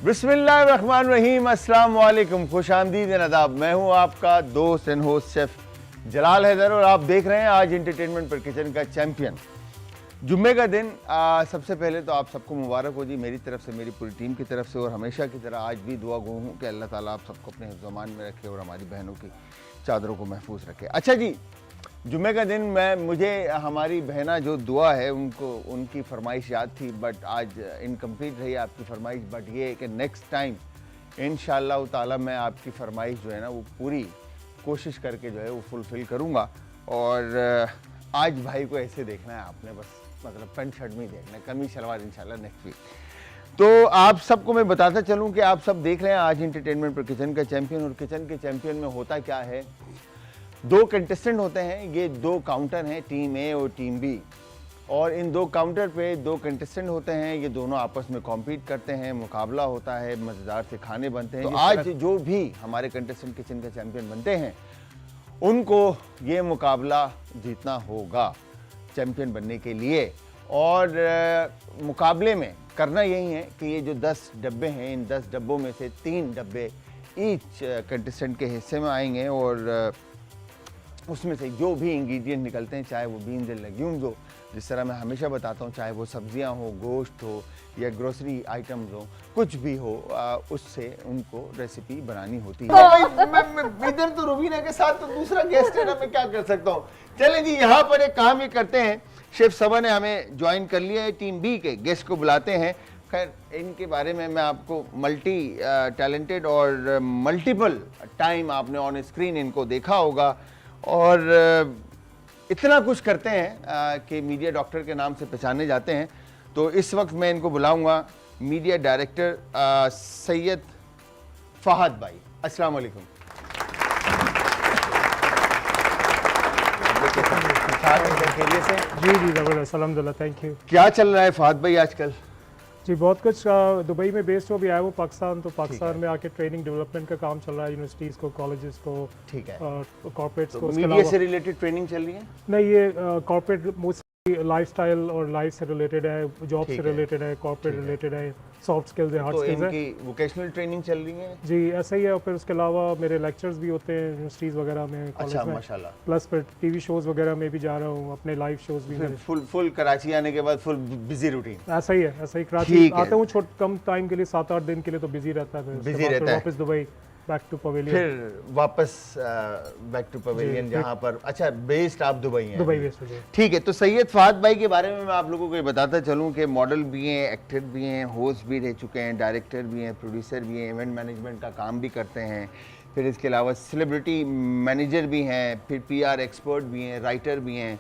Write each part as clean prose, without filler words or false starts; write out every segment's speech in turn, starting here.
बिस्मिल्लाहिर्रहमानिर्रहीम, अस्सलाम वालेकुम, खुश आमदीद नदाब। मैं हूं आपका दोस्त एंड होस्ट शेफ जलाल हैदर और आप देख रहे हैं आज एंटरटेनमेंट पर किचन का चैंपियन। जुम्मे का दिन, सबसे पहले तो आप सबको मुबारक हो जी, मेरी तरफ से, मेरी पूरी टीम की तरफ से, और हमेशा की तरह आज भी दुआ गो हूँ कि अल्लाह ताला आप सबको अपने हिफ्ज़-ओ-अमान में रखे और हमारी बहनों की चादरों को महफूज रखे। अच्छा जी, जुम्मे का दिन मुझे हमारी बहना जो दुआ है उनकी फरमाइश याद थी, बट आज इनकम्प्लीट रही आपकी फरमाइश। बट ये है कि नेक्स्ट टाइम इंशाअल्लाह ताला मैं आपकी फरमाइश जो है ना वो पूरी कोशिश करके जो है वो फुलफ़िल करूँगा। और आज भाई को ऐसे देखना है आपने, बस मतलब पैंट शर्ट में ही देखना है, कमीज शलवार इंशाल्लाह नेक्स्ट वीक। तो आप सबको मैं बताता चलूँ कि आप सब देख रहे हैं आज एंटरटेनमेंट पर किचन का चैंपियन। और किचन के चैंपियन में होता क्या है, दो कंटेस्टेंट होते हैं, ये दो काउंटर हैं, टीम ए और टीम बी, और इन दो काउंटर पे दो कंटेस्टेंट होते हैं, ये दोनों आपस में कॉम्पीट करते हैं, मुकाबला होता है, मज़ेदार से खाने बनते हैं। तो आज जो भी हमारे कंटेस्टेंट किचन का चैंपियन बनते हैं उनको ये मुकाबला जीतना होगा चैंपियन बनने के लिए। और मुकाबले में करना यही है कि ये जो 10 डब्बे हैं, इन 10 डब्बों में से 3 डब्बे ईच कंटेस्टेंट के हिस्से में आएंगे और उसमें से जो भी इंग्रेडिएंट निकलते हैं, चाहे वो बीन्स एंड लेग्यूम्स हो, जिस तरह मैं हमेशा बताता हूँ, चाहे वो सब्जियाँ हो, गोश्त हो या ग्रोसरी आइटम्स हो, कुछ भी हो, उससे उनको रेसिपी बनानी होती है। मैं इधर तो रुबीना के साथ तो दूसरा गेस्ट है ना, मैं क्या कर सकता हूँ। चले जी, यहाँ पर एक काम ये करते हैं, शेफ सबा ने हमें ज्वाइन कर लिया है, टीम बी के गेस्ट को बुलाते हैं। खैर इनके बारे में मैं आपको मल्टी टैलेंटेड और मल्टीपल टाइम आपने ऑन स्क्रीन इनको देखा होगा, और इतना कुछ करते हैं कि मीडिया डॉक्टर के नाम से पहचाने जाते हैं। तो इस वक्त मैं इनको बुलाऊंगा मीडिया डायरेक्टर सैयद फहद भाई। अस्सलाम वालेकुम। जी जी ज़बरदस्त, अल्हम्दुलिल्लाह, थैंक यू। क्या चल रहा है फहद भाई आजकल? जी बहुत कुछ। दुबई में बेस्ड हो, भी आया वो पाकिस्तान, तो पाकिस्तान में आके ट्रेनिंग डेवलपमेंट का काम चल रहा है, यूनिवर्सिटीज़ को, कॉलेजेस को, ठीक है, कॉर्पोरेट्स को। मीडिया से रिलेटेड ट्रेनिंग चल रही है? नहीं, ये कॉर्पोरेट मोस्टली लाइफस्टाइल और लाइफ से रिलेटेड है, जॉब से रिलेटेड है, कॉर्पोरेट रिलेटेड है, सॉफ्ट स्किल्स है, हार्ड स्किल्स है। इनकी वोकेशनल ट्रेनिंग चल रही है? जी ऐसा ही है। और फिर उसके अलावा मेरे लेक्चर्स भी होते हैं यूनिवर्सिटीज़ वगैरह में, कॉलेज में। माशाल्लाह। प्लस फिर टीवी शोज़ वगैरह में भी जा रहा हूँ, अपने लाइव शोज़ भी मेरे। फुल कराची आने के बाद फुल बिजी रूटीन? ऐसा ही है, ऐसा ही। कराची आता हूँ कम टाइम के लिए, 7-8 दिन के लिए, तो बिजी रहता है, बिजी रहता है, वापस दुबई, बैक टू पवेलियन, फिर वापस बैक टू पवेलियन, जहाँ पर अच्छा बेस्ड आप दुबई हैं? दुबई बेस्ड है। ठीक है। तो सैयद फहद भाई के बारे में मैं आप लोगों को ये बताता चलूँ कि मॉडल भी हैं, एक्टर भी हैं, होस्ट भी रह चुके हैं, डायरेक्टर भी हैं, प्रोड्यूसर भी हैं, इवेंट मैनेजमेंट का काम भी करते हैं, फिर इसके अलावा सेलिब्रिटी मैनेजर भी हैं, फिर PR एक्सपर्ट भी हैं, राइटर भी हैं,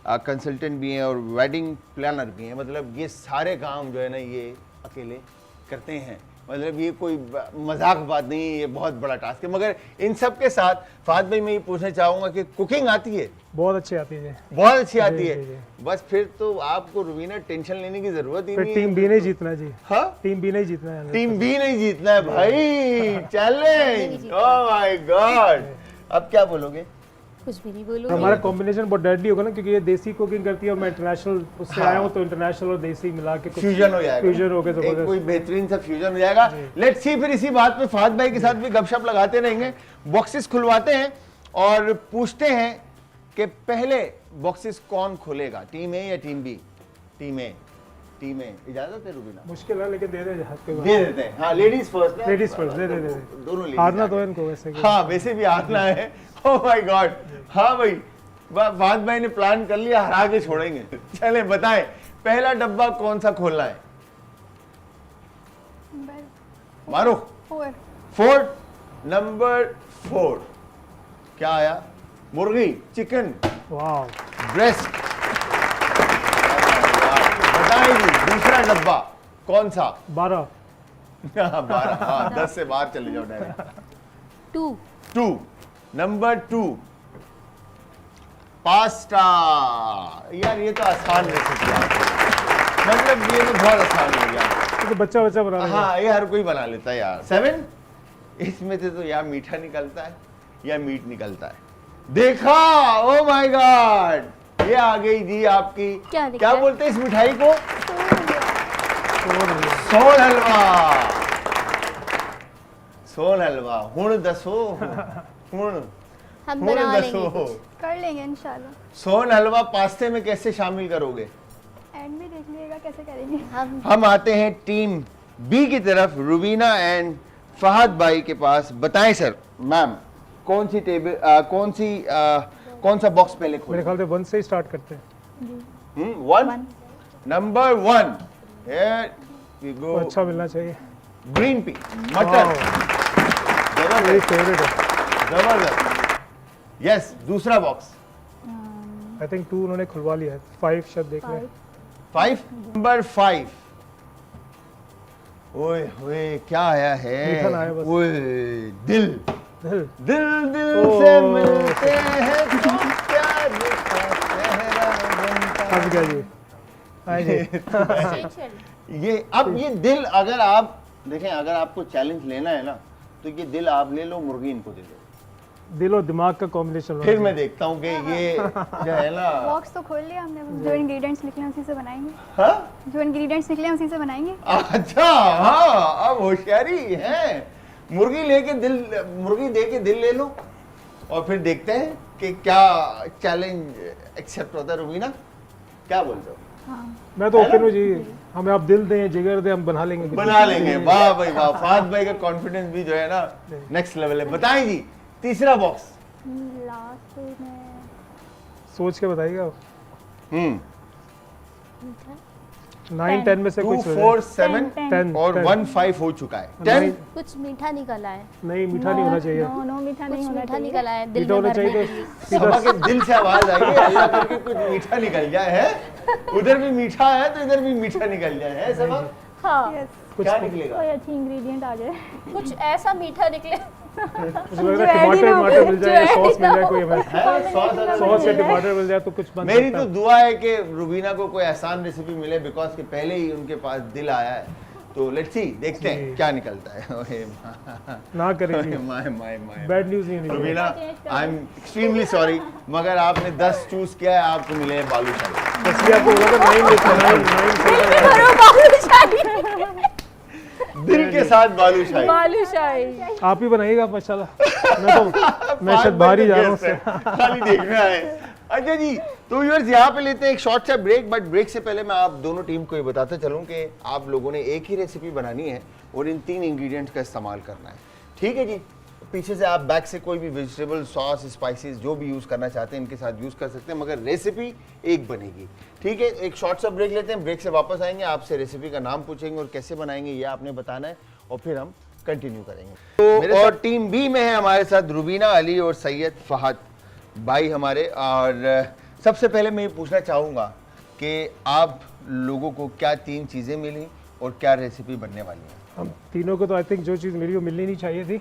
कंसल्टेंट भी हैं और वेडिंग प्लानर भी हैं। मतलब ये सारे काम जो है ना ये अकेले करते हैं। मतलब ये कोई मजाक बात नहीं है, ये बहुत बड़ा टास्क है। मगर इन सब के साथ फहद भाई मैं ये पूछना चाहूँगा कि कुकिंग आती है? बहुत अच्छी आती है, बहुत अच्छी आती है। बस फिर तो आपको रुबीना टेंशन लेने की जरूरत ही नहीं है। टीम बी नहीं जीतना है जी। हाँ, टीम बी नहीं जीतना है, टीम बी नहीं जीतना है भाई। Challenge, oh my God. अब क्या बोलोगे? कुछ भी नहीं बोलूंगी। हमारा कॉम्बिनेशन बहुत डेडली होगा ना, क्योंकि ये देसी कुकिंग करती है और मैं इंटरनेशनल उससे आया हूँ, तो इंटरनेशनल और देसी मिला के फ्यूजन हो जाएगा, फ्यूजन हो गया, एक कोई बेहतरीन सा फ्यूजन हो जाएगा। लेट्स सी, फिर इसी बात पे फहद भाई के साथ भी गपशप लगाते रहेंगे। बॉक्सेस खुलवाते हैं और पूछते हैं कि पहले बॉक्सेस कौन खोलेगा, टीम ए या टीम बी? टीम ए, इजाजत है रुबीना? मुश्किल है लेकिन दे देते हैं। हाँ, लेडीज फर्स्ट, लेडीज फर्स्ट, दे दोनों हारना तो है इनको वैसे। हाँ, वैसे भी हारना है। Oh my God. हाँ भाई, फहद भाई ने प्लान कर लिया, हरा के छोड़ेंगे। चले बताएं, पहला डब्बा कौन सा खोलना है? मारो। 4, नंबर 4 क्या आया? मुर्गी, चिकन, वाह, ब्रेस्ट। बताइए जी, दूसरा डब्बा कौन सा? 12। 12, हाँ, 10 से बाहर चले जाओ डायरेक्ट। 2, number 2 pasta. यार ये तो आसान रेसिपी है, मतलब ये तो बहुत आसान हो गया, तो बच्चा बना लेगा। हाँ, ये हर कोई बना लेता है यार। 7, इसमें से तो या मीठा निकलता है या मीट निकलता है। देखा, ओ माय गॉड, ये आ गई जी आपकी, क्या बोलते हैं इस मिठाई को? सोल हलवा। सोन हलवा हुण दसो हुण हम हुण बना लेंगे दसो कुछ। कर लेंगे इंशाल्लाह। सोन हलवा पास्ते में कैसे शामिल करोगे? एंड में देख लीजिएगा कैसे करेंगे। हम आते हैं टीम बी की तरफ, रुबीना एंड फहद भाई के पास। बताएं सर, मैम कौन सी टेबल कौन सा बॉक्स पहले मेरे खोलें? ख्याल से 1 से ही स्टार्ट करते हैं। One, number 1 here we go. तो अच्छा मिलना चाहिए। ग्रीन पी मटर, मेरी जबरदस्त फेवरेट है। जबरदस्त। यस, दूसरा बॉक्स आई थिंक 2 उन्होंने खुलवा लिया है। 5 शायद देख लें। 5, नंबर 5। ओए होए क्या आया है? मीठा ना आया बस। ओए दिल दिल दिल दिल ओह। से मिलते हैं तो क्या दिखा चेहरा बनता अब क्या जी? हाँ जी। Essential। ये अब ये दिल अगर आप देखें, अगर आपको चैलेंज लेना है ना तो ये दिल आप ले लो, मुर्गी इनको दे दो, दिल और दिमाग का कॉम्बिनेशन। फिर मैं देखता हूँ कि ये जो है ना। बॉक्स तो खोल लिया हमने, जो इंग्रेडिएंट्स निकले हैं उसी से बनाएंगे। हाँ जो इंग्रेडिएंट्स निकले हैं उसी से बनाएंगे। अच्छा, हाँ अब होशियारी है। मुर्गी लेके दिल, मुर्गी दे के दिल ले लो और फिर देखते हैं कि क्या चैलेंज एक्सेप्ट होता है। रुबीना क्या बोलते हो? मैं तो ओपन हूँ जी। हमें आप दिल दें, जिगर दें, हम बना लेंगे। बना लेंगे। वाह भाई वाह, फहद भाई का कॉन्फिडेंस भी जो है ना नेक्स्ट लेवल है। बताएं जी, तीसरा बॉक्स। लास्ट में सोच के बताइएगा। 9, 10 में से 2, कुछ 4, 7 10 और 1, 5 हो चुका है। 10 कुछ मीठा निकला है। नहीं, मीठा नहीं होना चाहिए। नो नो मीठा कुछ नहीं होना मीठा चाहिए। निकला है। दिल मीठा में होना भरने चाहिए के लिए। तो सभा के दिल से आवाज आई है, अल्लाह करके कुछ मीठा निकल जाए है। उधर भी मीठा है तो इधर भी मीठा निकल जाए है। सभा हाँ, Yes, क्या निकलेगा? कोई अच्छी इंग्रेडिएंट आ जाए। कुछ ऐसा मीठा निकले। मुझे लग रहा है टमाटर टमाटर मिल जाए, सॉस मिल जाए, कोई हमें है सॉस अगर सॉस या मिल जाए। टमाटर मिल जाए तो कुछ बन मेरी सकता तो है। दुआ है कि रुबीना को कोई आसान रेसिपी मिले, बिकॉज के पहले ही उनके पास दिल आया है। तो लेट्स सी, देखते हैं जी। क्या निकलता है। ओए ना करें जी। My my my bad news नहीं होनी चाहिए। Rubina, I am extremely sorry, मगर आपने 10 चूज किया है, आपको मिले हैं बालूशाही। इसलिए आपको बोला था 9 देते हैं, 9 भरो बालूशाही। दिल के साथ बालूशाही। बालूशाही। आप ही बनाइएगा माशाल्लाह। मैं शायद बाहर ही जा रहा हूँ उससे। खाली देखना है। अच्छा जी, तो व्यूअर्स यहाँ पे लेते हैं एक शॉर्ट सा ब्रेक, बट ब्रेक से पहले मैं आप दोनों टीम को ये बताता चलूँ कि आप लोगों ने एक ही रेसिपी बनानी है और इन 3 इंग्रेडिएंट्स का इस्तेमाल करना है। ठीक है जी, पीछे से आप बैक से कोई भी वेजिटेबल, सॉस, स्पाइसेस जो भी यूज़ करना चाहते हैं इनके साथ यूज़ कर सकते हैं, मगर रेसिपी एक बनेगी। ठीक है, एक शॉर्ट सा ब्रेक लेते हैं, ब्रेक से वापस आएंगे, आपसे रेसिपी का नाम पूछेंगे और कैसे बनाएंगे ये आपने बताना है और फिर हम कंटिन्यू करेंगे। तो और टीम बी में है हमारे साथ रुबीना अली और सैयद फहद भाई हमारे। और सबसे पहले मैं ये पूछना चाहूँगा कि आप लोगों को क्या 3 चीज़ें मिली और क्या रेसिपी बनने वाली है? हम तीनों को तो आई थिंक जो चीज़ मिली वो मिलनी नहीं चाहिए थी।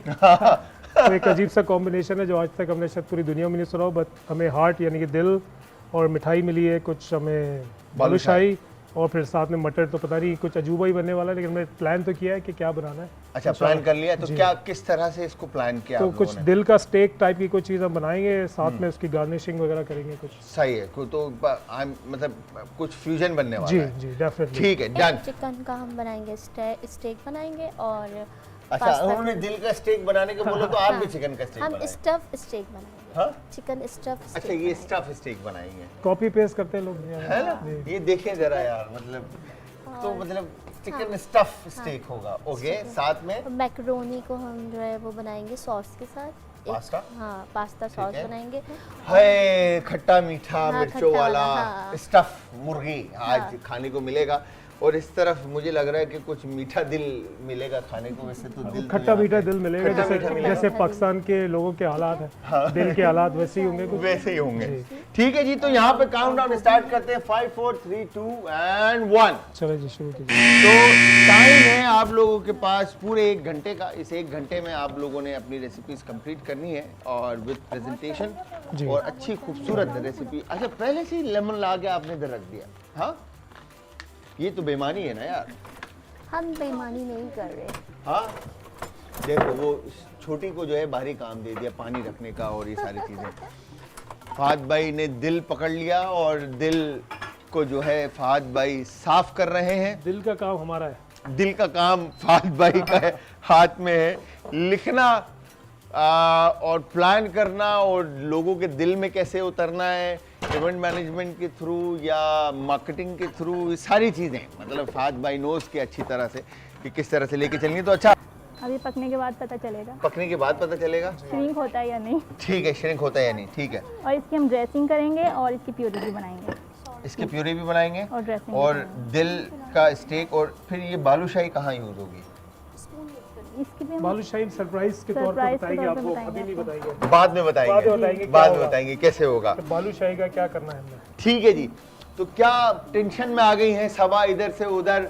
तो एक अजीब सा कॉम्बिनेशन है जो आज तक हमने शायद पूरी दुनिया में नहीं सुना हो। बट हमें हार्ट यानी कि दिल और मिठाई मिली है, कुछ हमें बालूशाही और फिर साथ में मटर। तो पता नहीं कुछ अजूबा ही बनने वाला है, लेकिन हमने प्लान तो किया है कि क्या बनाना है। अच्छा, प्लान कर लिया। तो क्या किस तरह से इसको प्लान किया तो आप कुछ लोगों ने? दिल का स्टेक टाइप की कोई चीज़ हम बनाएंगे, साथ में उसकी गार्निशिंग वगैरह करेंगे कुछ। सही है, तो मतलब कुछ फ्यूजन बनने वाला जी है। जी डेफिनेटली। ठीक है, डन। चिकन का हम बनाएंगे, स्टेक बनाएंगे और अच्छा, पास्ता उन्होंने दिल का स्टेक बनाने को बोला तो आप भी चिकन का स्टेक हम बनाएंगे। स्टफ स्टेक बनाएंगे। हाँ? Chicken stuff. अच्छा, ये स्टफ स्टेक बनाएंगे, कॉपी पेस्ट करते हैं लोग। है ना? ये देखें जरा यार, मतलब तो मतलब चिकन स्टफ स्टेक होगा। ओके, साथ में मैक्रोनी को हम जो है वो बनाएंगे सॉस के साथ। पास्ता? हाँ, पास्ता सॉस है। बनाएंगे। है खट्टा मीठा हाँ, मिर्चों खट्टा वाला वाला, हाँ। स्टफ मुर्गी आज हाँ। खाने को मिलेगा। और इस तरफ मुझे लग रहा है कि कुछ मीठा दिल मिलेगा खाने को। वैसे तो दिल खट्टा मीठा दिल मिलेगा, खट्टा मीठा जैसे मिलेगा। जैसे पाकिस्तान के लोगों के हालात हैं, दिल के हालात वैसे ही होंगे कुछ। वैसे ही होंगे। जी। ठीक है जी, तो यहाँ पे काउंटडाउन स्टार्ट करते हैं। 5 4 3 2 एंड 1। चलो जी शुरू कीजिए। तो टाइम है आप लोगों के पास पूरे 1 घंटे का। इस 1 घंटे में आप लोगों ने अपनी रेसिपीज कंप्लीट करनी है और विद प्रेजेंटेशन जी। और अच्छी खूबसूरत रेसिपी। अच्छा, पहले से ही लेमन ला के आपने इधर रख दिया? हाँ, ये तो बेईमानी है ना यार। हम बेईमानी नहीं कर रहे। हाँ, देखो वो छोटी को जो है बाहरी काम दे दिया, पानी रखने का और ये सारी चीजें। फहद भाई ने दिल पकड़ लिया और दिल को जो है फहद भाई साफ कर रहे हैं। दिल का काम हमारा है। दिल का काम फहद भाई का है, हाथ में है। लिखना और प्लान करना और लोगों के दिल में कैसे उतरना है, इवेंट मैनेजमेंट के थ्रू या मार्केटिंग के थ्रू, ये सारी चीज़ें मतलब फहद भाई नोज के अच्छी तरह से कि किस तरह से लेके चलेंगे। तो अच्छा, अभी पकने के बाद पता चलेगा पकने के बाद पता चलेगा। श्रिंक होता है या नहीं। ठीक है, श्रिंक होता है या नहीं, ठीक है। और इसकी हम ड्रेसिंग करेंगे और इसकी प्यूरी भी बनाएंगे इसकी प्यूरी भी बनाएंगे और ड्रेसिंग और दिल का स्टेक। और फिर ये बालूशाही कहाँ यूज होगी? इसकी भी हम बालूशाही सरप्राइज के तौर पे Surprise के बताएंगे तौर पे आपको, बताएंगे अभी नहीं आपको। बताएंगे। बाद में बताएंगे, बाद में बताएंगे कैसे होगा। तो बालूशाही का क्या करना है हमने? ठीक है जी। तो क्या टेंशन में आ गई हैं सभा, इधर से उधर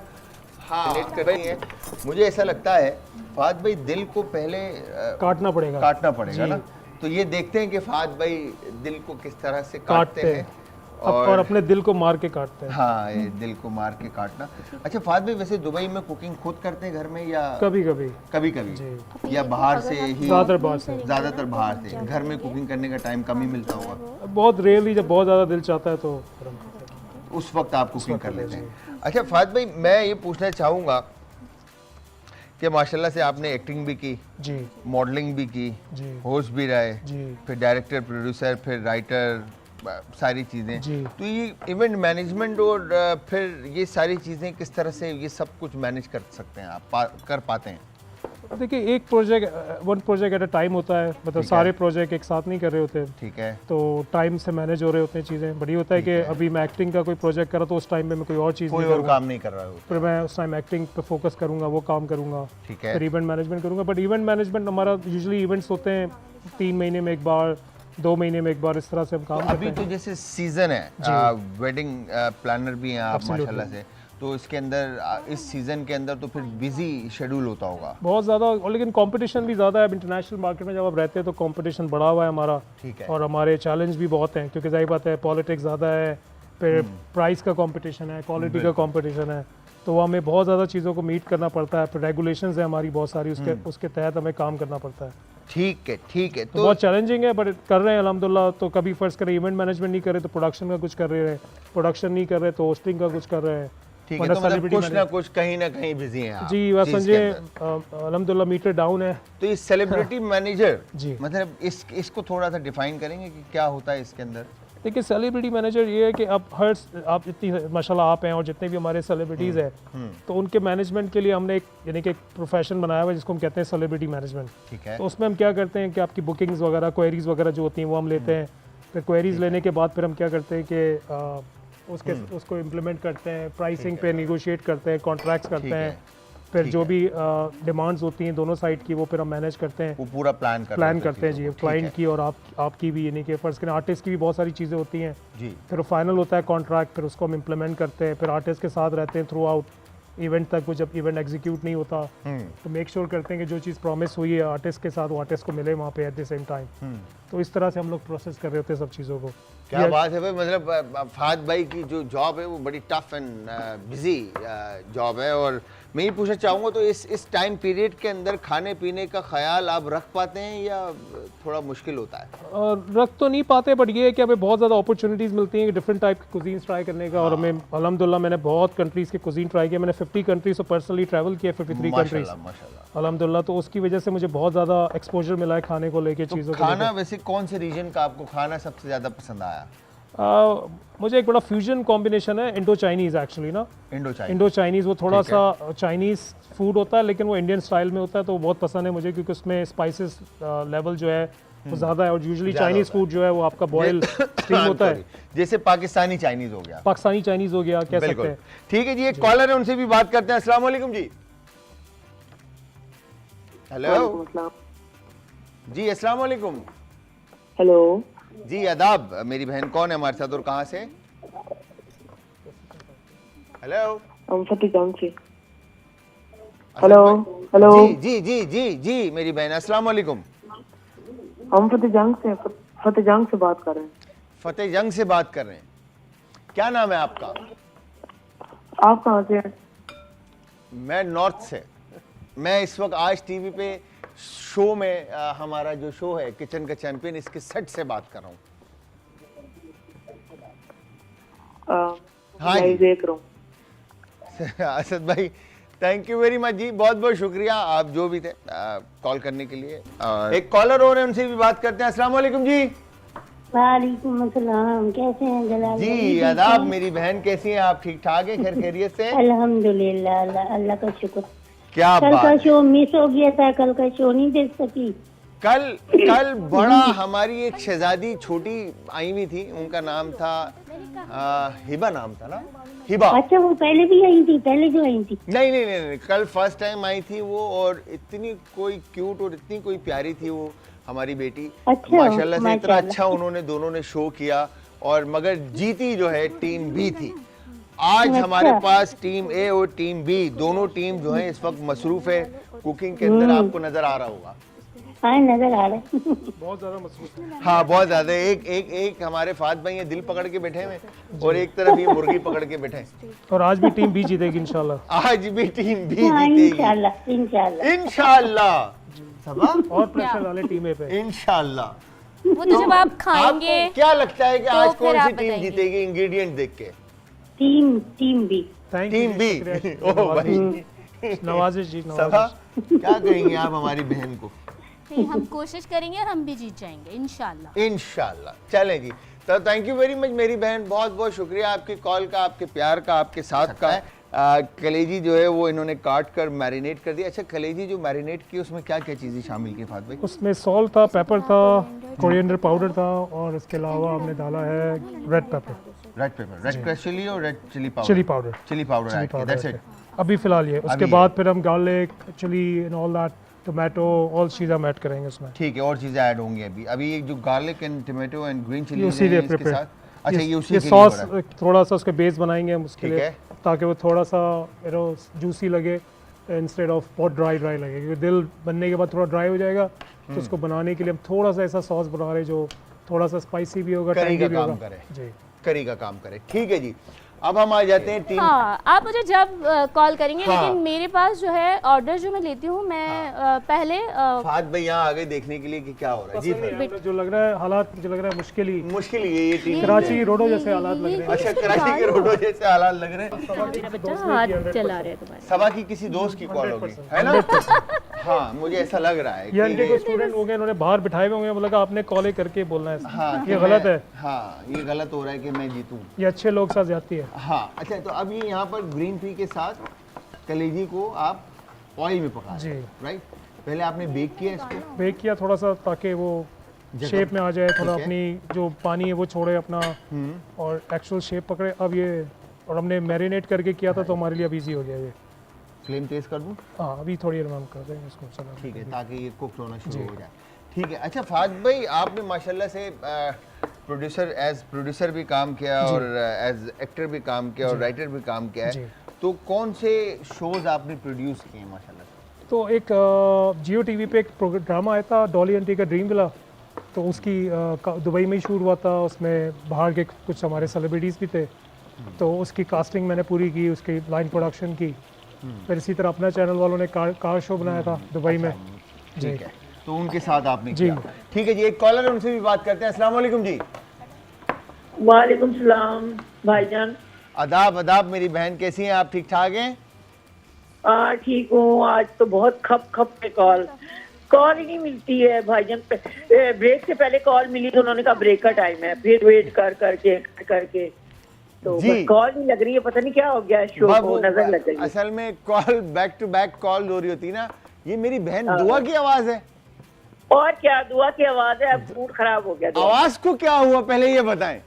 हाँ लेट कर रही है। मुझे ऐसा लगता है फहद भाई दिल को पहले काटना पड़ेगा, काटना पड़ेगा जी। ना। तो ये देखते हैं कि फहद भाई दिल को किस तरह से काटते काटते हैं हैं और अपने दिल को मार के काटते हैं। हाँ, ये दिल को मार के काटना। अच्छा फहद भाई, वैसे दुबई में कुकिंग खुद करते हैं घर में या कभी कभी कभी कभी जी, या बाहर से ही? ज़्यादातर बाहर से। ज्यादातर बाहर से। घर में कुकिंग करने का टाइम कम ही मिलता होगा, बहुत रेयरली, जब बहुत ज़्यादा दिल चाहता है तो फिर हम करते हैं। उस वक्त आप कुकिंग कर लेते हैं। अच्छा फहद भाई, मैं ये पूछना चाहूँगा कि माशाल्लाह से आपने एक्टिंग भी की, जी मॉडलिंग भी की, जी होस्ट भी रहे, जी फिर डायरेक्टर, प्रोड्यूसर, फिर राइटर, सारी चीज़ें। जी। तो ये इवेंट मैनेजमेंट और फिर ये सारी चीज़ें किस तरह से ये सब कुछ मैनेज कर सकते हैं आप, कर पाते हैं? देखिए, एक project, one project at a time होता है, मतलब सारे प्रोजेक्ट एक साथ नहीं कर रहे होते, ठीक है। तो टाइम से मैनेज हो रहे होते हैं चीज़ें। बड़ी होता है कि अभी मैं एक्टिंग का कोई प्रोजेक्ट करा तो उस टाइम में मैं कोई और चीज़ कोई नहीं और करूँगा, काम नहीं कर रहा हो, फिर मैं उस टाइम एक्टिंग पे फोकस करूँगा, वो काम करूँगा, ठीक है। फिर इवेंट मैनेजमेंट करूँगा। बट इवेंट मैनेजमेंट हमारा यूजुअली इवेंट्स होते हैं 3 महीने में एक बार, 2 महीने में एक बार, इस तरह से हम काम करते अभी हैं। तो जैसे सीजन है, वेडिंग प्लानर भी हैं आप माशाल्लाह से, तो इसके अंदर इस सीजन के अंदर तो फिर बिजी शेड्यूल होता होगा बहुत ज़्यादा, और लेकिन कंपटीशन भी ज़्यादा है। अब इंटरनेशनल मार्केट में जब आप रहते हैं तो कंपटीशन बढ़ा हुआ है हमारा, ठीक है। और हमारे चैलेंज भी बहुत हैं, क्योंकि जाहिर बात है पॉलिटिक्स ज़्यादा है, फिर प्राइस का कंपटीशन है, क्वालिटी का कंपटीशन है, तो वो हमें बहुत ज़्यादा चीज़ों को मीट करना पड़ता है। फिर रेगुलेशंस है हमारी बहुत सारी, उसके तहत हमें काम करना पड़ता है। ठीक है, ठीक है। तो बहुत चैलेंजिंग है, बट कर रहे हैं अल्हम्दुलिल्लाह। तो कभी फर्स्ट करें इवेंट मैनेजमेंट नहीं कर रहे तो प्रोडक्शन का कुछ कर रहे हैं, प्रोडक्शन नहीं कर रहे तो होस्टिंग का कुछ कर रहे हैं। ठीक है, तो मतलब कुछ ना कुछ कहीं ना कहीं बिजी हैं आप जी, बस चीज़ के समझे अंदर। अल्हम्दुलिल्लाह मीटर डाउन है। तो ये सेलिब्रिटी मैनेजर जी। मतलब इसको थोड़ा सा डिफाइन करेंगे कि क्या होता है इसके अंदर? देखिए, सेलिब्रिटी मैनेजर ये है कि आप इतनी माशाल्लाह आप हैं और जितने भी हमारे सेलिब्रिटीज़ हैं, तो उनके मैनेजमेंट के लिए हमने एक यानी कि एक प्रोफेशन बनाया हुआ है जिसको हम कहते हैं सेलिब्रिटी मैनेजमेंट। ठीक है। तो उसमें हम क्या करते हैं कि आपकी बुकिंग्स वगैरह, क्वेरीज वगैरह जो होती हैं वो हम लेते हैं। फिर क्वेरीज लेने के बाद फिर हम क्या करते हैं कि उसको इम्प्लीमेंट करते हैं, प्राइसिंग पे निगोशिएट करते हैं, कॉन्ट्रैक्ट्स करते ठीक है, हैं, फिर जो भी डिमांड्स होती हैं दोनों साइड की वो फिर हम मैनेज करते हैं, वो पूरा प्लान करते हैं जी, क्लाइंट की और आपकी भी, यानी कि फर्स्ट करें आर्टिस्ट की भी बहुत सारी चीज़ें होती हैं जी। फिर फाइनल होता है कॉन्ट्रैक्ट, फिर उसको हम इम्प्लीमेंट करते हैं, फिर आर्टिस्ट के साथ रहते हैं थ्रू आउट इवेंट तक। वो जब इवेंट एग्जीक्यूट नहीं होता तो मेक श्योर करते हैं कि जो चीज़ प्रॉमिस हुई है आर्टिस्ट के साथ वो आर्टिस्ट को मिले वहाँ पे एट द सेम टाइम। तो इस तरह से हम लोग प्रोसेस कर रहे होते हैं सब चीज़ों को। क्या बात है भाई, मतलब फहद भाई की जो जॉब है वो बड़ी टफ एंड बिजी जॉब है। और मैं ये पूछना चाहूँगा, तो इस टाइम पीरियड के अंदर खाने पीने का ख्याल आप रख पाते हैं या थोड़ा मुश्किल होता है? रख तो नहीं पाते, बट ये है कि हमें बहुत ज़्यादा अपॉर्चुनिटीज़ मिलती हैं डिफरेंट टाइप के कुजीन्स ट्राई करने का। और हमें अल्हम्दुलिल्लाह मैंने बहुत कंट्रीज़ के कुजीन ट्राई किया। मैंने 50 कंट्रीज से पर्सनली ट्रैवल किया, 53 कंट्रीज माशाल्लाह। अल्हम्दुलिल्लाह। तो उसकी वजह से मुझे बहुत ज़्यादा एक्सपोजर मिला है खाने को लेके, चीज़ों को खाना वैसे कौन से रीजन का आपको खाना सबसे ज़्यादा पसंद आया? मुझे एक बड़ा फ्यूजन कॉम्बिनेशन है इंडो चाइनीज़ एक्चुअली ना। इंडो चाइनीज़ वो थोड़ा सा चाइनीज़ फूड होता है लेकिन वो इंडियन स्टाइल में होता है, तो वो बहुत पसंद है मुझे, क्योंकि उसमें स्पाइसेस लेवल जो है वो ज़्यादा है। और यूजुअली चाइनीज़ फूड जो है वो आपका बॉयल स्टीम होता है, जैसे पाकिस्तानी चाइनीज़ हो गया, पाकिस्तानी चाइनीज़ हो गया, कह सकते हैं। ठीक है जी, एक कॉलर है उनसे भी बात करते हैं। अस्सलाम वालेकुम जी। हेलो जी, अस्सलाम वालेकुम। हेलो जी आदाब। मेरी बहन कौन है हमारे साथ और कहाँ से? हेलो, हम फतेहजंग से। हेलो हेलो जी जी जी जी जी मेरी बहन, अस्सलाम वालेकुम। हम फतेहजंग से बात कर रहे हैं। फतेहजंग से बात कर रहे हैं। क्या नाम है आपका? आप कहाँ से हैं? मैं नॉर्थ से। मैं इस वक्त आज टीवी पे शो में हमारा जो शो है किचन का चैंपियन, इसके सेट से बात कर रहा हूँ। हाँ मैं जी। देख रहा हूँ। असद भाई, थैंक यू वेरी मच जी, बहुत बहुत शुक्रिया आप जो भी थे कॉल करने के लिए। एक कॉलर और है, उनसे भी बात करते हैं। अस्सलाम वालेकुम जी। वालेकुम अस्सलाम, कैसे हैं जलाल भाई? जी आदाब, मेरी बहन कैसी हैं आप? ठीक ठाक है, खैर खैरियत से? अल्हम्दुलिल्लाह, अल्लाह का शुक्र। क्या कल बात का है। शो मिस हो गया था, कल का शो नहीं देख सकी। कल बड़ा हमारी एक शहजादी छोटी आई हुई थी, उनका नाम था हिबा, नाम था ना, हिबा। अच्छा, वो पहले भी आई थी, पहले जो आई थी? नहीं, कल फर्स्ट टाइम आई थी वो, और इतनी कोई क्यूट और इतनी कोई प्यारी थी वो हमारी बेटी। अच्छा, माशाल्लाह से इतना माशाल्लाह। अच्छा उन्होंने दोनों ने शो किया, और मगर जीती जो है टीम बी थी। आज अच्छा। हमारे पास टीम ए और टीम बी दोनों टीम जो है इस वक्त मसरूफ है कुकिंग के अंदर, आपको नजर आ रहा होगा। हाँ, नजर आ रहा है। बहुत ज़्यादा मसरूफ है। हाँ बहुत ज्यादा। एक हमारे फात भाई ये दिल पकड़ के बैठे हुए और एक तरफ ये मुर्गी पकड़ के बैठे। और आज भी टीम बी जीतेगी इंशाल्लाह। आज भी टीम बी हाँ, जीतेगी इंशाल्लाह इंशाल्लाह। इंशाल्लाह। सबा और प्रेशर डाले टीम ए पे। इंशाल्लाह। वो तो जब आप खाएंगे आपको क्या लगता है कि तो आज फिर कौन सी आप टीम बताएंगे। जीतेगी इंग्रेडिएंट देख के? Team B. Thank team B. Oh भाई, नवाजिश जी, सबा नवाजिश। क्या कहेंगे आप हमारी बहन को? नहीं, हम कोशिश करेंगे और हम भी जीत जाएंगे इंशाल्लाह। इंशाल्लाह। चलें जी, तो थैंक यू वेरी मच मेरी बहन, बहुत बहुत शुक्रिया आपकी कॉल का, आपके प्यार का, आपके साथ का। कलेजी जो है वो इन्होंने काट कर मैरिनेट कर दिया। अच्छा, कलेजी जो मैरिनेट की उसमें क्या क्या चीज़ें शामिल की फात भाई? उसमें सॉल्ट था, पेपर था, कोरिएंडर पाउडर था, और इसके अलावा हमने डाला है red pepper, red pepper, red crush chilli और red chilli powder. Chilli powder. Chilli powder add किया, दैट्स इट। अभी फिलहाल ये, उसके अभी बाद फिर हम garlic, chilli and all that, tomato, all चीज़ हम ऐड करेंगे उसमें। ठीक है, और चीज़ें ऐड होंगी अभी। अभी ये जो garlic and tomato and green ये चिली उसी लिए इसके प्रिपेयर। साथ। अच्छा, ये उसी ये के लिए सॉस हो रहा है। थोड़ा सा उसके बेस बनाएंगे हम उसके ठीक लिए, है। ताकि वो थोड़ा सा जूसी लगे इंस्टेड ऑफ बहुत ड्राई लगे, क्योंकि दिल बनने के बाद थोड़ा ड्राई हो जाएगा। तो उसको बनाने के लिए हम थोड़ा सा ऐसा सॉस बना रहे जो थोड़ा सा स्पाइसी भी होगा, करी टैंगी का भी काम होगा। करे। जी, करी का काम करे। ठीक है जी, अब हम आ जाते हैं टीम। हाँ, आप मुझे जब कॉल करेंगे, हाँ। लेकिन मेरे पास जो है ऑर्डर जो मैं लेती हूँ, मैं पहले फात भाई यहाँ आगे देखने के लिए कि क्या हो रहा है। जी फिर जो लग रहा है हालात, मुझे लग रहा है मुश्किल ही, मुश्किल ही है ये टीम। कराची रोडो जैसे हालात लग रहे हैं। अच्छा, कराची के रोडों जैसे हालात लग रहे हैं। मेरा बच्चा हाथ चला रहे तुम्हारे। सभा की किसी दोस्त की कॉल होगी, है ना? हाँ, मुझे ऐसा लग रहा है ये इनके कि कोई स्टूडेंट होंगे, इन्होंने बाहर बिठाए हुए होंगे, मतलब आपने कॉल करके बोलना है। हाँ, ये गलत है, हाँ, ये गलत हो रहा है कि मैं जीतूं। ये अच्छे लोग साथ जाती है। हाँ, अच्छा, तो अब ये यहाँ पर ग्रीन पी के साथ कलेजी को आप ऑयल में पका जी। राइट? पहले आपने बेक किया इसको? बेक किया थोड़ा सा, ताकि वो शेप में आ जाए, थोड़ा ठीक है। अपनी जो पानी है वो छोड़े अपना, और एक्चुअल शेप पकड़े। अब ये, और हमने मैरिनेट करके किया था तो हमारे लिए अब ईजी हो गया ये। फ्लेम तेज कर दूं? हाँ, अभी थोड़ी देर में हम कर देंगे इसको। चलो ठीक है, ताकि ये कुक होना शुरू हो जाए। ठीक है। अच्छा फात भाई, आपने माशाल्लाह से प्रोड्यूसर भी काम किया और एज एक्टर भी काम किया और राइटर भी काम किया जी। है, तो कौन से शोज आपने प्रोड्यूस किए माशाल्लाह से? तो एक जियो टीवी पे एक ड्रामा आया था, डॉली आंटी का ड्रीम विला, तो उसकी दुबई में ही शूट हुआ था। उसमें बाहर के कुछ हमारे सेलिब्रिटीज़ भी थे, तो उसकी कास्टिंग मैंने पूरी की, उसकी लाइन प्रोडक्शन की। फिर इसी तरह अपना चैनल वालों ने कार शो बनाया था दुबई में। ठीक है, तो उनके साथ आपने जी। किया। ठीक है जी, एक कॉलर है, उनसे भी बात करते हैं। अस्सलाम वालेकुम जी। वालेकुम सलाम भाईजान। आदाब आदाब मेरी बहन, कैसी हैं आप? ठीक ठाक हैं? ठीक हूँ। आज तो बहुत खप पे कॉल ही नहीं मिलती है भाईजान। ब्रेक से पहले कॉल मिली तो उन्होंने कहा ब्रेक का टाइम है, फिर वेट करके तो जी। बस कॉल नहीं लग रही है। पता नहीं क्या हो गया शो को, नजर लग गई है। असल में call back to back call हो रही होती है ना। ये मेरी बहन दुआ की आवाज है। और क्या, दुआ की आवाज है। अब मूड खराब हो गया। आवाज को क्या हुआ पहले ये बताएं।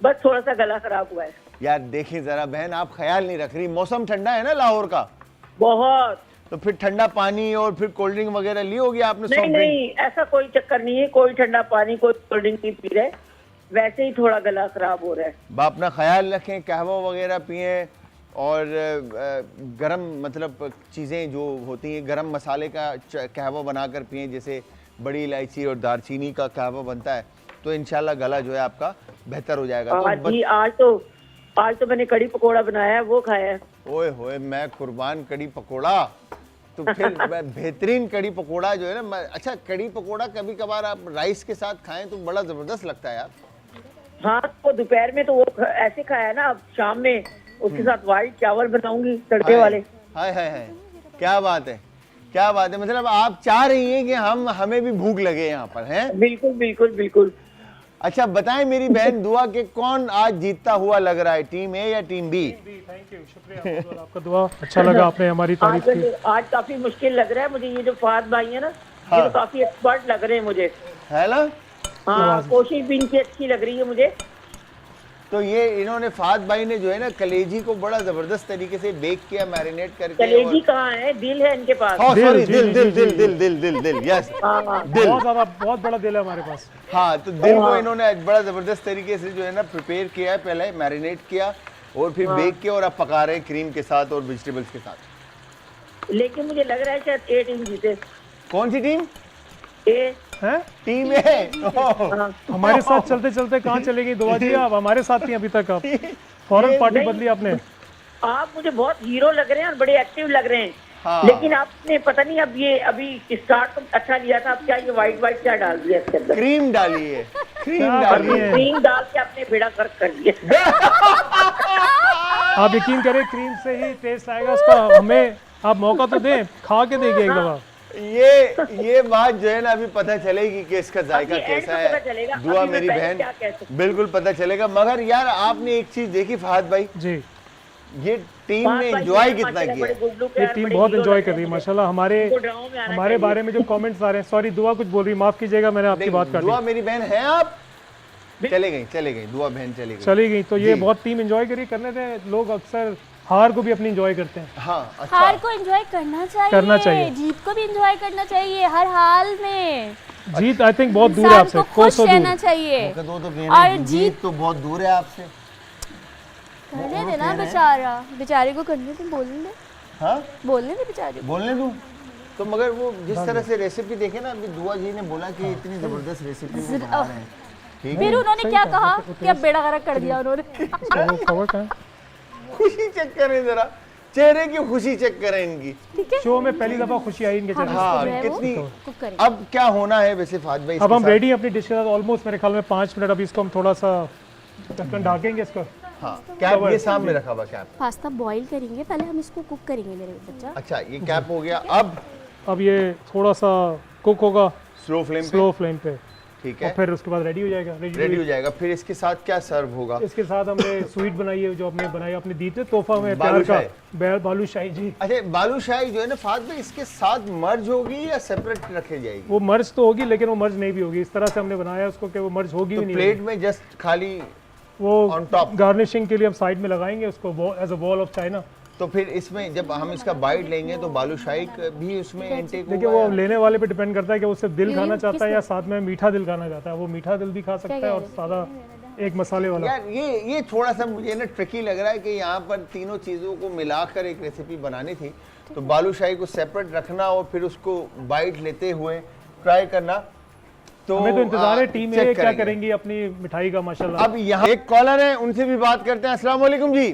बस थोड़ा सा गला खराब हुआ है। यार देखिए जरा बहन, आप ख्याल नहीं रख रही। मौसम ठंडा है ना लाहौर का, बहुत। तो फिर ठंडा पानी और फिर कोल्ड ड्रिंक वगैरह ली होगी आपने? नहीं सॉफ्ट ड्रिंक? नहीं, ऐसा कोई चक्कर नहीं है। कोई ठंडा पानी, कोई कोल्ड ड्रिंक नहीं पी रहे, वैसे ही थोड़ा गला खराब हो रहा है। बाप अपना ख्याल रखें, कहवा वगैरह पिए, और गरम मतलब चीज़ें जो होती हैं, गरम मसाले का कहवा बनाकर पिए, जैसे बड़ी इलायची और दालचीनी का कहवा बनता है, तो इंशाल्लाह गला जो है आपका बेहतर हो जाएगा। तो आज तो मैंने कड़ी पकोड़ा बनाया है, वो खाया है। ओए होए, मैं कुर्बान कड़ी पकोड़ा। तो फिर बेहतरीन कड़ी पकोड़ा जो है ना, अच्छा कड़ी पकोड़ा कभी कभार आप राइस के साथ खाएं तो बड़ा जबरदस्त लगता है यार। हाँ, तो दोपहर में तो वो ऐसे खाया ना, अब शाम में उसके साथ व्हाइट चावल बनाऊंगी तड़के वाले। हाय हाय हाय, क्या बात है, क्या बात है। मतलब आप चाह रही हैं कि हमें भी भूख लगे यहाँ पर, हैं? बिल्कुल बिल्कुल बिल्कुल। अच्छा बताएं मेरी बहन दुआ के कौन आज जीतता हुआ लग रहा है, टीम ए या टीम बी? थैंक यू, शुक्रिया आपका दुआ, अच्छा लगा आपने हमारी तारीफ की। आज काफी मुश्किल लग रहा है मुझे, ये जो फहद भाई है ना, ये तो काफी एक्सपर्ट लग रहे हैं मुझे, है ना? हाँ कोशिश भी इनकी अच्छी लग रही है मुझे। तो ये इन्होंने फहद भाई ने जो है ना कलेजी को बड़ा जबरदस्त तरीके से बेक किया, मैरिनेट करके। कलेजी कहाँ है, दिल है इनके पास। हाँ सॉरी, जी, दिल जी, दिल जी, दिल जी। दिल दिल दिल दिल यस दिल। बहुत ज्यादा, बहुत बड़ा दिल है हमारे पास। हाँ तो दिल को इन्होंने आज बड़ा जबरदस्त तरीके से जो है ना प्रिपेयर किया है, पहले मैरिनेट किया और फिर बेक किया और अब पका रहे हैं क्रीम के साथ और वेजिटेबल्स के साथ। लेकिन मुझे लग रहा है शायद ए टीम जीते। कौन सी टीम? हैं? टीम ए। हमारे साथ चलते चलते कहाँ चले गई दुआ जी, आप हमारे साथ थी अभी तक, आप फौरन पार्टी बदली आपने। आप मुझे बहुत हीरो लग रहे हैं और बड़े एक्टिव लग रहे हैं। हाँ। लेकिन आपने पता नहीं अब ये अभी स्टार्ट तो अच्छा लिया था, अब क्या ये व्हाइट क्या डाल दिया इसके अंदर? क्रीम डाली है, क्रीम क्या डाली कर रही है। है? क्रीम डाल के आपने बेड़ा गर्क कर दिया। आप यकीन करें क्रीम से ही टेस्ट आएगा उसका, हमें आप मौका तो दें, खा के देखिए एक दफा। ये बात जो है ना अभी पता चलेगी कि इसका जायका अभी end कैसा में पता है। चलेगा, दुआ अभी मैं मेरी पहले बहन, क्या कह सकती हूँ। बिल्कुल पता चलेगा। मगर यार आपने एक चीज देखी फहद भाई, जी, ये टीम ने एंजॉय कितना किया। ये टीम बहुत एंजॉय कर रही है माशाल्लाह। हमारे चाहिए। बारे में जो कमेंट्स आ रहे हैं, सॉरी दुआ कुछ बोल रही, माफ कीजिएगा मैंने आपकी बात काटी। दुआ मेरी बहन है, आप चले गई दुआ बहन चली गई। तो ये जी। बहुत टीम एंजॉय करी, करने थे। लोग अक्सर हार को भी अपनी एंजॉय करते हैं। हाँ अच्छा। हार को एंजॉय करना चाहिए, जीत को भी एंजॉय करना चाहिए हर हाल में। जीत आई थिंक बहुत दूर है इंसान आपसे, को खुश कोसों रहना दूर। चाहिए। तो और जीत जीत तो बहुत दूर है आपसे। करने देना बेचारा, बेचारे को करने दे, बोलने दे, हाँ बोलने दे बेचारे को। बोलने दूं तो, मगर वो जिस तरह से रेसिपी देखे ना, अभी दुआ जी ने बोला कि इतनी जबरदस्त रेसिपी वो बना रहे हैं, ठीक है। फिर उन्होंने क्या कहा कि अब बेड़ा गर्क कर दिया उन्होंने। वो खबर कहाँ है? खुशी चेक करें जरा, चेहरे की खुशी चेक करें इनकी। शो में पहली दफा खुशी आई इनके चेहरे हाँ जो है वो कितनी। कुक करेंगे। अब क्या होना है वैसे फहद भाई? अब हम इसके रेडी अपनी डिश के साथ, ऑलमोस्ट मेरे ख्याल में 5 मिनट। अभी इसको हम थोड़ा सा ढक्कन ढाकेंगे इसको। साथ? हाँ कैप ये सामने रखा हुआ कैप। पास्ता बॉईल करेंगे, पहले हम इसको कुक करेंगे मेरे बच्चा। अच्छा ये कैप हो गया। अब ये थोड़ा सा कुक होगा स्लो फ्लेम पे, स्लो फ्लेम पे, ठीक और है। फिर उसके बाद रेडी हो जाएगा। रेडी हो जाएगा। फिर इसके साथ क्या सर्व होगा? इसके साथ हमने स्वीट बनाई है, जो हमने बनाई, अपने दी थे तोहफा में, प्यार बालूशाही। का बालूशाही जी। अच्छा बालूशाही जो है ना फहद भाई, इसके साथ मर्ज होगी या सेपरेट रखे जाएगी? वो मर्ज तो होगी, लेकिन वो मर्ज नहीं भी होगी। इस तरह से हमने बनाया उसको कि वो मर्ज होगी तो भी नहीं प्लेट में जस्ट खाली होगी। वो on top। गार्निशिंग के लिए हम साइड में लगाएंगे उसको, as a wall of China. तो फिर इसमें जब हम इसका बाइट लेंगे तो बालूशाही भी उसमें इंटेक देखिए होगा वो या- लेने वाले पे डिपेंड करता है कि वो सिर्फ दिल ये खाना चाहता है किसने- या साथ में मीठा दिल खाना चाहता है। वो मीठा दिल भी खा सकता है और सादा एक मसाले वाला। यार ये थोड़ा सा मुझे ना ट्रिकी लग रहा है कि यहाँ पर तीनों चीज़ों को मिलाकर एक रेसिपी बनानी थी, तो बालूशाही को सेपरेट रखना और फिर उसको बाइट लेते हुए ट्राई करना। तो हमें तो इंतजार है टीम चेक है क्या करेंगे। करेंगी अपनी मिठाई का माशाल्लाह। अब यहाँ एक कॉलर है, उनसे भी बात करते हैं। अस्सलाम वालेकुम जी।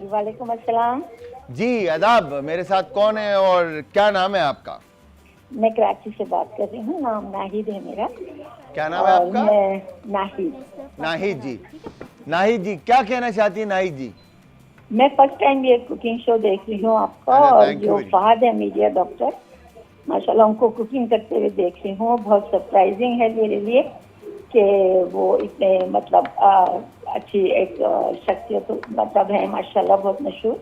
वालेकुम अस्सलाम। जी आदाब, मेरे साथ कौन है और क्या नाम है आपका? मैं कराची से बात कर रही हूँ, नाम नाहिद है मेरा। क्या नाम है और आपका? मैं नाहिद। नाहिद जी। नाहिद जी क्या कहना चाहती है नाहिद जी? मैं फर्स्ट टाइम ये कुकिंग शो देख रही हूँ आपका, अरे, और thank you जो very much। फहद है मीडिया डॉक्टर, माशाल्लाह उनको कुकिंग करते हुए देख रही हूँ। बहुत सरप्राइजिंग है मेरे लिए कि वो इतने मतलब अच्छी एक शख्सियत मतलब है माशाल्लाह, बहुत मशहूर।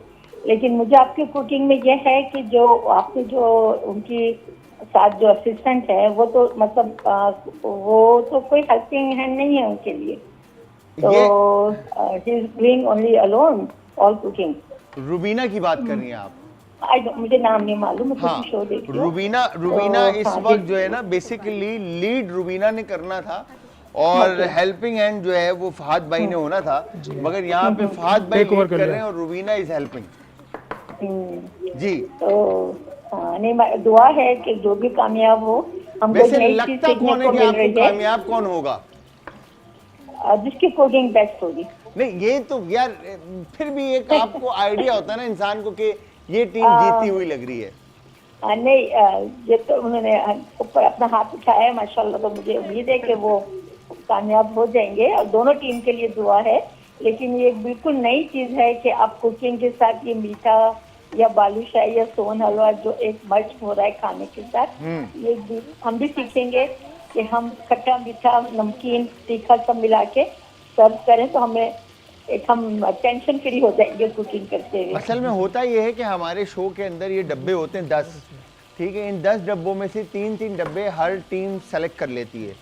लेकिन मुझे आपकी कुकिंग में यह है कि जो आपने जो उनकी साथ जो असिस्टेंट है वो तो मतलब वो तो कोई हेल्पिंग हैंड नहीं है उनके लिए, तो he is doing only alone all cooking. Rubina की बात कर रही हैं आप? मुझे नाम नहीं मालूम, मैं हाँ, कुछ शो देख रही हूँ। रुबीना तो, इस हाँ, वक्त जी। जो है ना बेसिकली लीड रुबीना ने करना था और हेल्पिंग हैंड जो है वो फहद भाई ने होना था, मगर यहाँ पे फहद भाई Take over लीड कर कर लिया। रहे हैं और रुबीना इज हेल्पिंग। जी तो नहीं, दुआ है कि जो भी कामयाब हो, हमको वैसे नई चीज लगता सीखने कौन है को कि मिल आपको रही है, कामयाब कौन होगा? जिसकी कुकिंग बेस्ट होगी। नहीं ये तो यार फिर भी एक आपको आइडिया होता है ना इंसान को कि ये टीम जीतती हुई लग रही है। नहीं, ये तो उन्होंने ऊपर अपना हाथ उठाया है माशाल्लाह, तो मुझे उम्मीद है कि वो कामयाब हो जाएंगे। और दोनों टीम के लिए दुआ है लेकिन ये एक बिल्कुल नई चीज़ है कि आप कुकिंग के साथ ये मीठा या बालूशाही या सोन हलवा जो एक मर्ज हो रहा है खाने के साथ, ये भी हम भी सीखेंगे कि हम खट्टा मीठा नमकीन तीखा सब मिला के सर्व करें तो हमें एक हम टेंशन फ्री हो जाएंगे कुकिंग करते हुए। असल में होता ये है कि हमारे शो के अंदर ये डब्बे होते हैं 10, ठीक है। इन 10 डब्बों में से 3-3 डब्बे हर टीम सेलेक्ट कर लेती है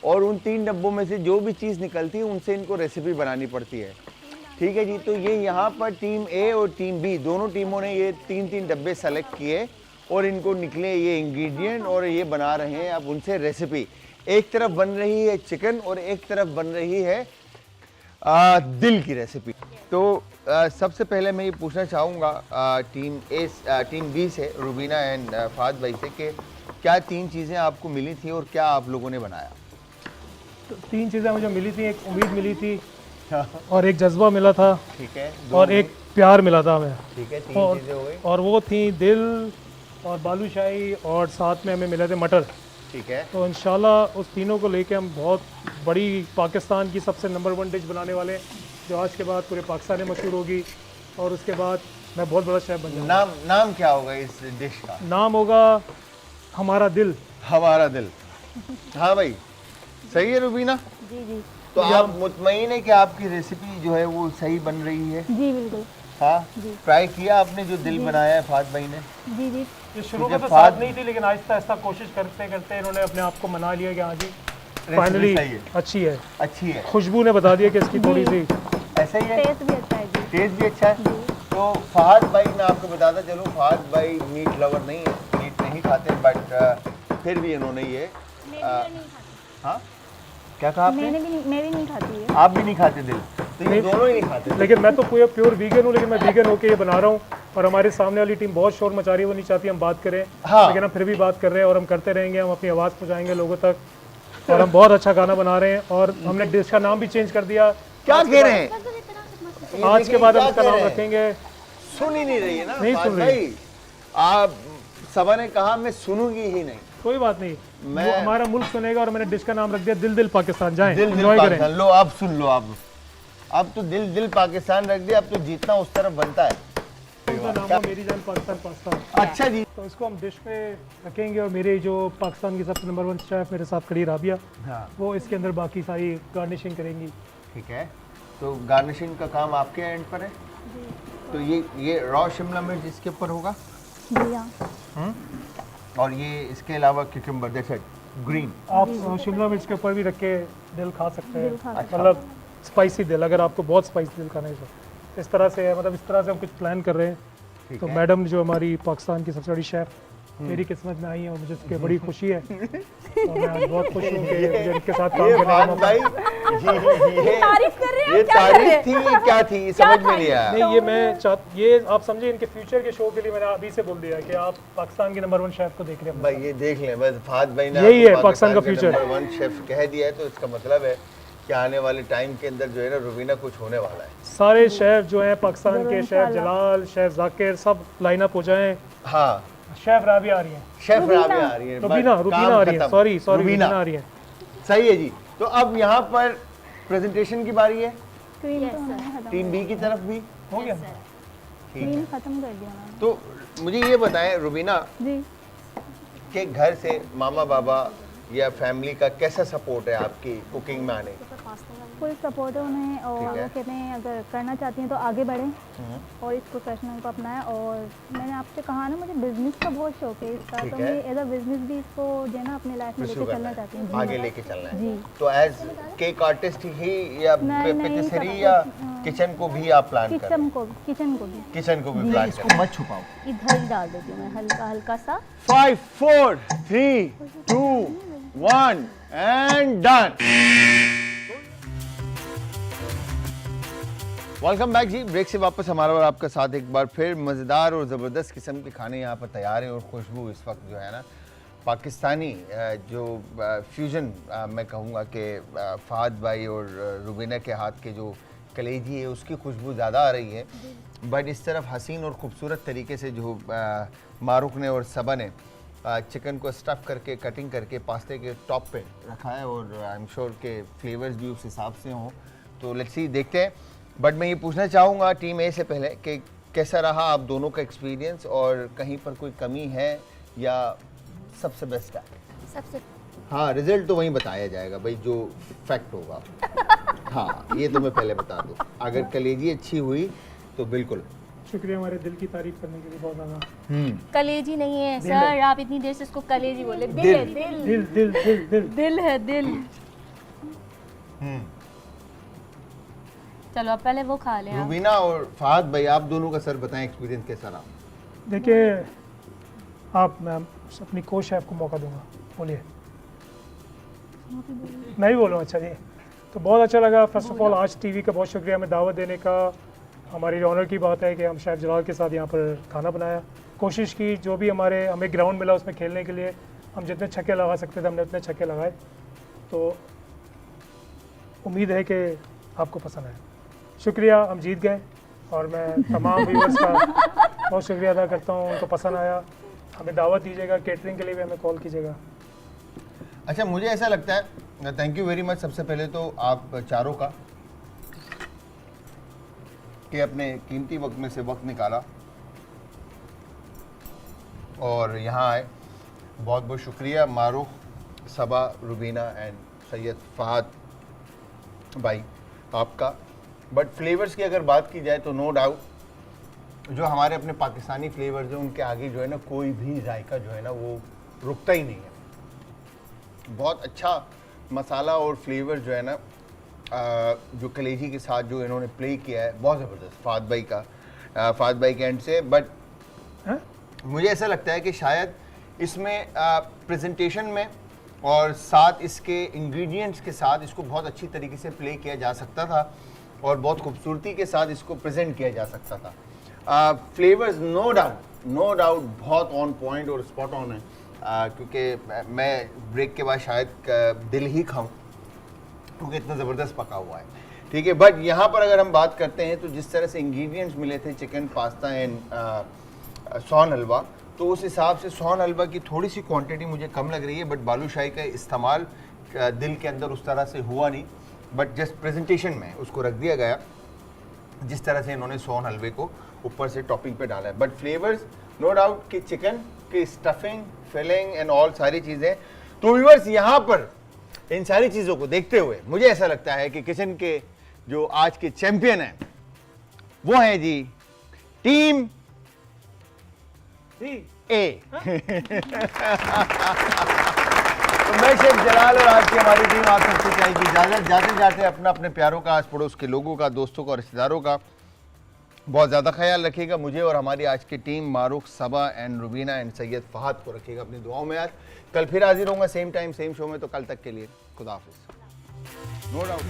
और उन 3 डब्बों में से जो भी चीज़ निकलती है उनसे इनको रेसिपी बनानी पड़ती है, ठीक है जी। तो ये यहाँ पर टीम ए और टीम बी दोनों टीमों ने ये 3-3 डब्बे सेलेक्ट किए और इनको निकले ये इंग्रेडिएंट और ये बना रहे हैं अब उनसे रेसिपी। एक तरफ बन रही है चिकन और एक तरफ बन रही है दिल की रेसिपी। तो सबसे पहले मैं ये पूछना चाहूँगा टीम बी से रुबीना एंड फाद भाई से कि क्या 3 चीज़ें आपको मिली थी और क्या आप लोगों ने बनाया? तो 3 चीज़ें मुझे मिली थी, एक उम्मीद मिली थी और एक जज्बा मिला था, ठीक है, और एक प्यार मिला था हमें, ठीक है, 3 चीज़ें हो गई और वो थी दिल और बालूशाही और साथ में हमें मिले थे मटर, ठीक है। तो इंशाल्लाह उस तीनों को लेके हम बहुत बड़ी पाकिस्तान की सबसे नंबर 1 डिश बनाने वाले हैं जो आज के बाद पूरे पाकिस्तान में मशहूर होगी और उसके बाद मैं बहुत बड़ा शेफ बन जाऊँगा। नाम क्या होगा इस डिश का? नाम होगा हमारा दिल। हमारा दिल। हाँ भाई, सही है रुबीना? जी जी तो आप मुतमईन है कि आपकी रेसिपी जो है वो सही बन रही है? जी बिल्कुल। हाँ, ट्राई किया आपने जो दिल बनाया है फात भाई ने? जी जी ये शुरू में तो साथ नहीं थी लेकिन आहिस्ता आहिस्ता कोशिश करते करते इन्होंने अपने आप को मना लिया कि हाँ जी फाइनली सही है, अच्छी है। अच्छी है, खुशबू ने बता दिया कि इसकी थोड़ी सी ऐसा ही है, टेस्ट भी अच्छा है जी। टेस्ट भी अच्छा है। तो फहद भाई, मैं आपको बताता चलूँ, फहद भाई मीट लवर नहीं है, मीट नहीं खाते, बट फिर भी इन्होंने ये हाँ क्या कहा आपने? मैं भी नहीं खाती है। आप भी नहीं खाते दिल? तो ये दोनों ही नहीं खाते। लेकिन मैं तो प्योर वीगन हूँ, लेकिन मैं वीगन होके ये बना रहा हूँ और हमारे सामने वाली टीम बहुत शोर मचा रही है, वो नहीं चाहती हम बात करें, हाँ। लेकिन हम फिर भी बात कर रहे हैं और हम करते रहेंगे, हम अपनी आवाज़ पहुँचाएंगे लोगों तक और हम बहुत अच्छा खाना बना रहे हैं और हमने डिश का नाम भी चेंज कर दिया। क्या कह रहे हैं? आज के बाद हम इसका नाम रखेंगे। सुन ही नहीं रही है ना नहीं फहद सुन रही। भाई, आप सबा ने कहा मैं सुनूंगी ही नहीं। कोई बात नहीं, मैं- वो हमारा मुल्क सुनेगा और मैंने डिश का नाम रख दिया दिल दिल पाकिस्तान। जाएं दिल दिल एंजॉय करें। पाकिस्तान। लो आप सुन लो, आप अब तो दिल दिल पाकिस्तान रख दिया, अब तो जीतना उस तरफ बनता है। उनका नाम है मेरी जान पाकिस्तान पास्ता। अच्छा जी, तो इसको हम डिश पे रखेंगे और मेरे जो पाकिस्तान की सबसे नंबर 1 शेफ मेरे साथ खड़ी राबिया, हाँ वो इसके अंदर बाकी सारी गार्निशिंग करेंगी। ठीक है। तो गार्निशिंग का काम आपके एंड पर है। तो ये रॉ शिमला मिर्च इसके ऊपर होगा जी हाँ। और ये इसके अलावा क्यूकम्बर जैसे ग्रीन। आप शिमला मिर्च के ऊपर भी रख के दिल खा सकते हैं, दिल खा सकते मतलब स्पाइसी दिल, अगर आपको बहुत स्पाइसी दिल खाना है तो इस तरह से है, मतलब इस तरह से हम कुछ प्लान कर रहे हैं। ठीक तो है। मैडम जो हमारी पाकिस्तान की सबसे बड़ी शेफ मेरी किस्मत में आई है और मुझे इसकी बड़ी खुशी है और मैं आज बहुत खुश हूँ कि मुझे इनके साथ काम ये करने का फहद मौका। भाई, ये तारीफ कर रहे हैं, ये क्या कर रहे तारीफ थी ये क्या थी, ये समझ में नहीं आया। नहीं, ये मैं ये आप समझे इनके फ्यूचर के शो के लिए मैंने अभी से बोल दिया कि आप पाकिस्तान की नंबर 1 शेफ को देख रहे हैं। भाई ये देख लें, बस फहद भाई ने यही आपको है पाकिस्तान का फ्यूचर। नंबर 1 शेफ कह दिया है, तो इसका मतलब है कि आने वाले टाइम के अंदर जो है ना रुबीना कुछ होने वाला है। सारे शेफ जो हैं पाकिस्तान के, शेफ जलाल, शेफ जाकिर, सब लाइनअप हो जाएं। हाँ, शेफ राबी आ रही हैं, शेफ राबिया आ रही है, रुबीना बस रुबीना काम आ रही है, खत्म। सॉरी रुबीना रुबीना आ रही है। सही है जी। तो अब यहाँ पर प्रेजेंटेशन की बारी है, क्रीम तो उन्होंने खत्म टीम बी की तरफ भी। हो गया। ठीक है। क्रीम खत्म कर दिया उन्होंने। तो मुझे ये बताएं रुबीना जी कि घर से मामा बाबा या फैमिली का कैसा सपोर्ट है आपकी कुकिंग में आने? फुल सपोर्ट है उन्हें और ठीक है। वो कहते हैं अगर करना चाहती हैं तो आगे बढ़ें और इस प्रोफेशनल को अपनाएं। और मैंने आपसे कहा ना मुझे बिजनेस का बहुत शौक है इसका, ठीक तो है। मैं एज अ बिजनेस भी इसको जो है ना अपने लाइफ में पुर्सू लेके करना चलना चाहती है, हूँ। आगे लेके चलना है। जी तो एज केक आर्टिस्ट ही या नहीं, पेटिसरी सब या कुछ, किचन को भी आप प्लान कर रहे किचन हैं? को किचन को भी प्लान कर मत छुपाओ। इधर ही डाल देती हूँ मैं हल्का हल्का सा। 5 4 3 2 1 एंड डन। वेलकम बैक जी, ब्रेक से वापस हमारा और आपका साथ एक बार फिर मज़ेदार और ज़बरदस्त किस्म के खाने यहाँ पर तैयार हैं और खुशबू इस वक्त जो है ना पाकिस्तानी जो फ्यूजन मैं कहूँगा कि फहद भाई और रुबीना के हाथ के जो कलेजी है उसकी खुशबू ज़्यादा आ रही है। बट इस तरफ हसीन और ख़ूबसूरत तरीके से जो मारूक ने और सबा ने चिकन को स्टफ़ करके कटिंग करके पास्ते के टॉप पे रखा है और आई एम श्योर के फ्लेवर्स भी उस हिसाब से हों। तो लेट्स सी, देखते हैं बट मैं ये पूछना चाहूँगा टीम ए से पहले कि कैसा रहा आप दोनों का एक्सपीरियंस और कहीं पर कोई कमी है या सबसे बेस्ट है? सबसे हाँ, रिजल्ट तो वहीं बताया जाएगा भाई, जो फैक्ट होगा। हाँ, ये तो मैं पहले बता दूँ, अगर कलेजी अच्छी हुई तो बिल्कुल। शुक्रिया हमारे दिल की तारीफ करने के लिए बहुत ज़्यादा। कलेजी नहीं है दिल सर, है। आप इतनी देर से इसको कलेजी बोले। दिल है, दिल दिल दिल दिल दिल दिल है, दिल। चलो अब पहले वो खा लें आप। रुबीना और फहद भाई, आप दोनों का सर बताएं एक्सपीरियंस कैसा रहा? देखिए आप, मैं अपनी को शेफ को मौका दूंगा, बोलिए। मैं भी बोलूँ? अच्छा जी, तो बहुत अच्छा लगा। फर्स्ट ऑफ ऑल आज टीवी का बहुत शुक्रिया हमें दावत देने का। हमारी ऑनर की बात है कि हम शेफ जलाल के साथ यहाँ पर खाना बनाया, कोशिश की जो भी हमें ग्राउंड मिला उसमें खेलने के लिए, हम जितने छक्के लगा सकते थे हमने उतने छक्के लगाए। तो उम्मीद है कि आपको पसंद आए। शुक्रिया, हम जीत गए और मैं तमाम व्यूअर्स का बहुत शुक्रिया अदा करता हूँ, उनको पसंद आया। हमें दावत दीजिएगा, केटरिंग के लिए भी हमें कॉल कीजिएगा। अच्छा, मुझे ऐसा लगता है, थैंक यू वेरी मच सबसे पहले तो आप चारों का, कि अपने कीमती वक्त में से वक्त निकाला और यहाँ आए। बहुत बहुत शुक्रिया मारूख, सबा, रुबीना एंड सैयद फहद भाई आपका। बट फ्लेवर्स की अगर बात की जाए तो नो डाउट जो हमारे अपने पाकिस्तानी फ्लेवर्स हैं उनके आगे जो है ना कोई भी जायका जो है ना वो रुकता ही नहीं है। बहुत अच्छा मसाला और फ्लेवर जो है ना जो कलेजी के साथ जो इन्होंने प्ले किया है बहुत ज़बरदस्त फहद भाई के एंड से। बट मुझे ऐसा लगता है कि शायद इसमें प्रेजेंटेशन में और साथ इसके इंग्रेडिएंट्स के साथ इसको बहुत अच्छी तरीके से प्ले किया जा सकता था और बहुत खूबसूरती के साथ इसको प्रेजेंट किया जा सकता था। फ्लेवर्स नो डाउट बहुत ऑन पॉइंट और स्पॉट ऑन है, क्योंकि मैं ब्रेक के बाद शायद दिल ही खाऊं क्योंकि इतना ज़बरदस्त पका हुआ है, ठीक है। बट यहाँ पर अगर हम बात करते हैं तो जिस तरह से इंग्रेडिएंट्स मिले थे, चिकन, पास्ता एंड सौन हलवा, तो उस हिसाब से सौन हलवा की थोड़ी सी क्वांटिटी मुझे कम लग रही है। बट बालूशाही का इस्तेमाल दिल के अंदर उस तरह से हुआ नहीं, बट जस्ट प्रेजेंटेशन में उसको रख दिया गया जिस तरह से इन्होंने सौन हलवे को ऊपर से टॉपिंग पे डाला है। बट फ्लेवर्स नो डाउट कि चिकन की स्टफिंग, फिलिंग एंड ऑल सारी चीज़ें। तो व्यूअर्स यहाँ पर इन सारी चीज़ों को देखते हुए मुझे ऐसा लगता है कि किचन के जो आज के चैंपियन हैं वो हैं जी टीम ए। तो मैं शेफ जलाल और आज की हमारी टीम आप सबसे चाहेगी इजाजत। जाते जाते अपना अपने प्यारों का, आस पड़ोस के लोगों का, दोस्तों का और रिश्तेदारों का बहुत ज़्यादा ख्याल रखिएगा। मुझे और हमारी आज की team Marukh, Saba and Rubina and Syed Fahad को रखिएगा अपनी दुआओं में। आज कल फिर हाजिर होऊंगा सेम टाइम सेम शो में, तो कल तक के लिए खुदा हाफिज़। No doubt.